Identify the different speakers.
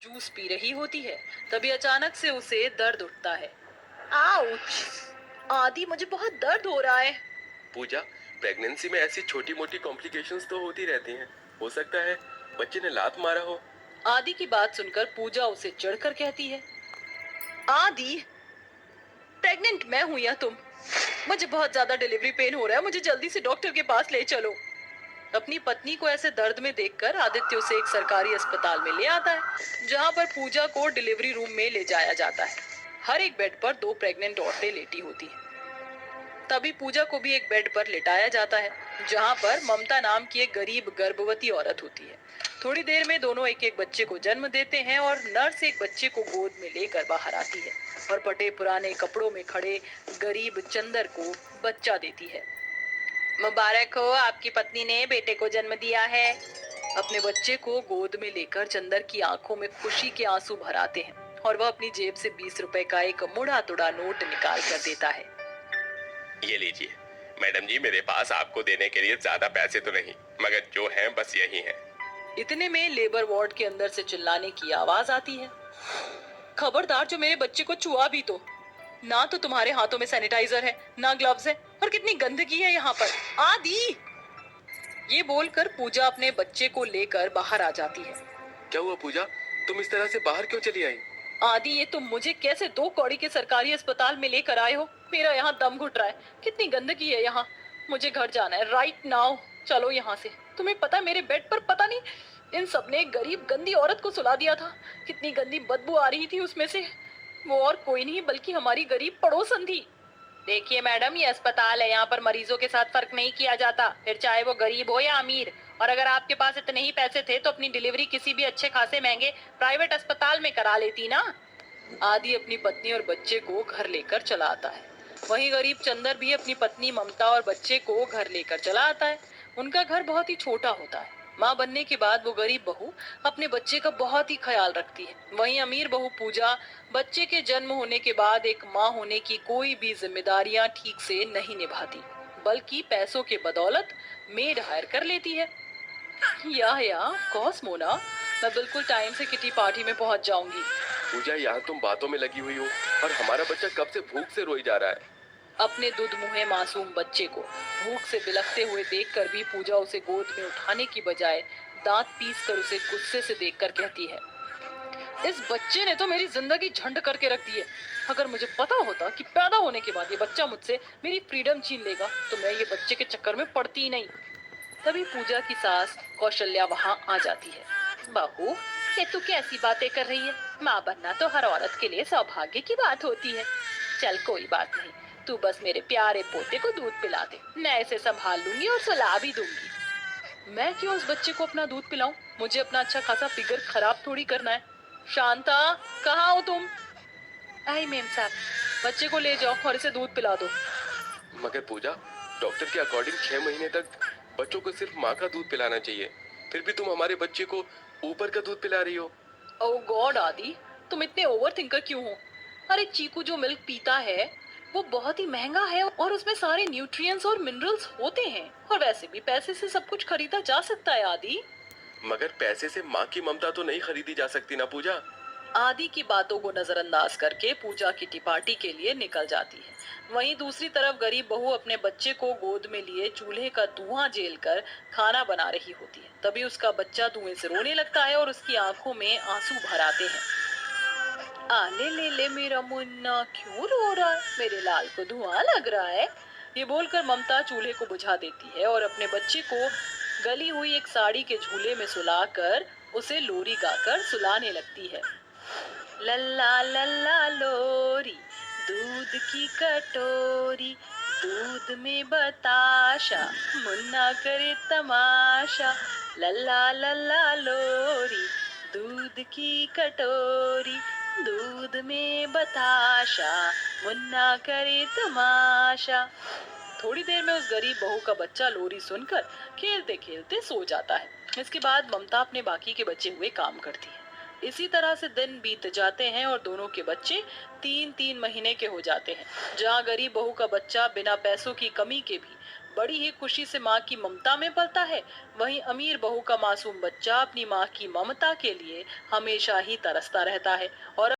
Speaker 1: Juice P रही होती है। तभी अचानक से उसे दर्द उठता है। आउच! आदि, मुझे बहुत दर्द हो रहा है।
Speaker 2: पूजा, प्रेगनेंसी में ऐसी छोटी मोटी कॉम्प्लिकेशंस तो होती रहती हैं। हो सकता है बच्चे ने लात मारा हो।
Speaker 1: आदि की बात सुनकर पूजा उसे चिढ़कर कहती है, आदि, प्रेग्नेंट मैं हूँ या तुम? मुझे बहुत ज्यादा डिलीवरी पेन हो रहा है, मुझे जल्दी से डॉक्टर के पास ले चलो। अपनी पत्नी को ऐसे दर्द में देखकर आदित्य उसे एक सरकारी अस्पताल में ले आता है, जहाँ पर पूजा को डिलीवरी रूम में ले जाया जाता है। हर एक बेड पर दो प्रेग्नेंट औरतें लेटी होती हैं। तभी पूजा को भी एक बेड पर लिटाया जाता है, जहाँ पर ममता नाम की एक गरीब गर्भवती औरत होती है। थोड़ी देर में दोनों एक एक बच्चे को जन्म देते हैं और नर्स एक बच्चे को गोद में लेकर बाहर आती है और फटे पुराने कपड़ों में खड़े गरीब चंदर को बच्चा देती है। मुबारक हो, आपकी पत्नी ने बेटे को जन्म दिया है। अपने बच्चे को गोद में लेकर चंदर की आंखों में खुशी के आंसू भर आते हैं और वह अपनी जेब से 20 रुपए का एक मुड़ा तुड़ा नोट निकाल कर देता है।
Speaker 2: ये लीजिए मैडम जी, मेरे पास आपको देने के लिए ज्यादा पैसे तो नहीं, मगर जो हैं बस यही हैं।
Speaker 1: इतने में लेबर वार्ड के अंदर से चिल्लाने की आवाज आती है, खबरदार, जो मेरे बच्चे को छुआ भी तो। ना तो तुम्हारे हाथों में सैनिटाइजर है, ना ग्लव्स है, और कितनी गंदगी है यहाँ पर। आदि! ये बोलकर पूजा अपने बच्चे को लेकर बाहर आ जाती है।
Speaker 2: क्या हुआ पूजा, तुम इस तरह से बाहर क्यों चली आई?
Speaker 1: आदि, ये तुम मुझे कैसे 2 कौड़ी के सरकारी अस्पताल में लेकर आए हो? मेरा यहाँ दम घुट रहा है, कितनी गंदगी है यहाँ। मुझे घर जाना है राइट नाउ। चलो यहाँ से। तुम्हें पता, मेरे बेड पर पता नहीं इन सबने एक गरीब गंदी औरत को सुला दिया था। कितनी गंदी बदबू आ रही थी उसमें से। वो और कोई नहीं बल्कि हमारी गरीब पड़ोसन थी। देखिए मैडम, ये अस्पताल है, यहाँ पर मरीजों के साथ फर्क नहीं किया जाता, फिर चाहे वो गरीब हो या अमीर। और अगर आपके पास इतने ही पैसे थे तो अपनी डिलीवरी किसी भी अच्छे खासे महंगे प्राइवेट अस्पताल में करा लेती ना। आदि अपनी पत्नी और बच्चे को घर लेकर चला आता है। वहीं गरीब चंदर भी अपनी पत्नी ममता और बच्चे को घर लेकर चला आता है। उनका घर बहुत ही छोटा होता है। माँ बनने के बाद वो गरीब बहू अपने बच्चे का बहुत ही ख्याल रखती है। वहीं अमीर बहू पूजा बच्चे के जन्म होने के बाद एक माँ होने की कोई भी जिम्मेदारियां ठीक से नहीं निभाती, बल्कि पैसों के बदौलत मेड हायर कर लेती है। या कॉस मोना, मैं बिल्कुल टाइम से किटी पार्टी में पहुंच जाऊंगी।
Speaker 2: पूजा, यहाँ तुम बातों में लगी हुई हो और हमारा बच्चा कब से भूख से रोई जा रहा है।
Speaker 1: अपने दूध मुहे मासूम बच्चे को भूख से बिलखते हुए देखकर भी पूजा उसे गोद में उठाने की बजाय दांत पीस कर उसे गुस्से से देखकर कहती है, इस बच्चे ने तो मेरी जिंदगी झंड करके रख दी है। अगर मुझे पता होता कि पैदा होने के बाद ये बच्चा मुझसे मेरी फ्रीडम छीन लेगा तो मैं ये बच्चे के चक्कर में पड़ती ही नहीं। तभी पूजा की सास कौशल्या वहां आ जाती है। बहू, ये तू कैसी बातें कर रही है? माँ बनना तो हर औरत के लिए सौभाग्य की बात होती है। चल कोई बात नहीं, तू बस मेरे प्यारे पोते को दूध पिला दे, मैं इसे संभाल लूंगी और सुला भी दूंगी। मैं क्यों उस बच्चे को अपना दूध पिलाऊं? मुझे अपना अच्छा खासा फिगर खराब थोड़ी करना है। शांता, कहाँ हो तुम? आई मेम साहब। बच्चे को ले जाओ और इसे दूध पिला दो।
Speaker 2: मगर पूजा, डॉक्टर के अकॉर्डिंग 6 महीने तक बच्चों को सिर्फ माँ का दूध पिलाना चाहिए, फिर भी तुम हमारे बच्चे को ऊपर का दूध पिला रही हो।
Speaker 1: ओह गॉड आदि, तुम इतने ओवर थिंकर क्यों हो? अरे चीकू जो मिल्क पीता है वो बहुत ही महंगा है और उसमें सारे न्यूट्रिएंट्स और मिनरल्स होते हैं, और वैसे भी पैसे से सब कुछ खरीदा जा सकता है आदि।
Speaker 2: मगर पैसे से माँ की ममता तो नहीं खरीदी जा सकती ना पूजा।
Speaker 1: आदि की बातों को नजरअंदाज करके पूजा किटी पार्टी के लिए निकल जाती है। वहीं दूसरी तरफ गरीब बहू अपने बच्चे को गोद में लिए चूल्हे का धुआं झेल कर खाना बना रही होती है। तभी उसका बच्चा धुएं से रोने लगता है और उसकी आंखों में आंसू भर आते हैं। आले ले ले मेरा मुन्ना, क्यों रो रहा है? मेरे लाल को धुआं लग रहा है। ये बोलकर ममता चूल्हे को बुझा देती है और अपने बच्चे को गली हुई एक साड़ी के झूले में सुलाकर उसे लोरी गाकर सुलाने लगती है। लल्ला लल्ला लोरी, दूध की कटोरी, दूध में बताशा, मुन्ना करे तमाशा। लल्ला लल्ला लोरी, दूध की कटोरी, दूध में बताशा, मुन्ना करे तमाशा। थोड़ी देर में उस गरीब बहू का बच्चा लोरी सुनकर खेलते खेलते सो जाता है। इसके बाद ममता अपने बाकी के बचे हुए काम करती है। इसी तरह से दिन बीत जाते हैं और दोनों के बच्चे 3-3 महीने के हो जाते हैं। जहाँ गरीब बहू का बच्चा बिना पैसों की कमी के भी बड़ी ही खुशी से माँ की ममता में पलता है। वहीं अमीर बहू का मासूम बच्चा अपनी माँ की ममता के लिए हमेशा ही तरसता रहता है और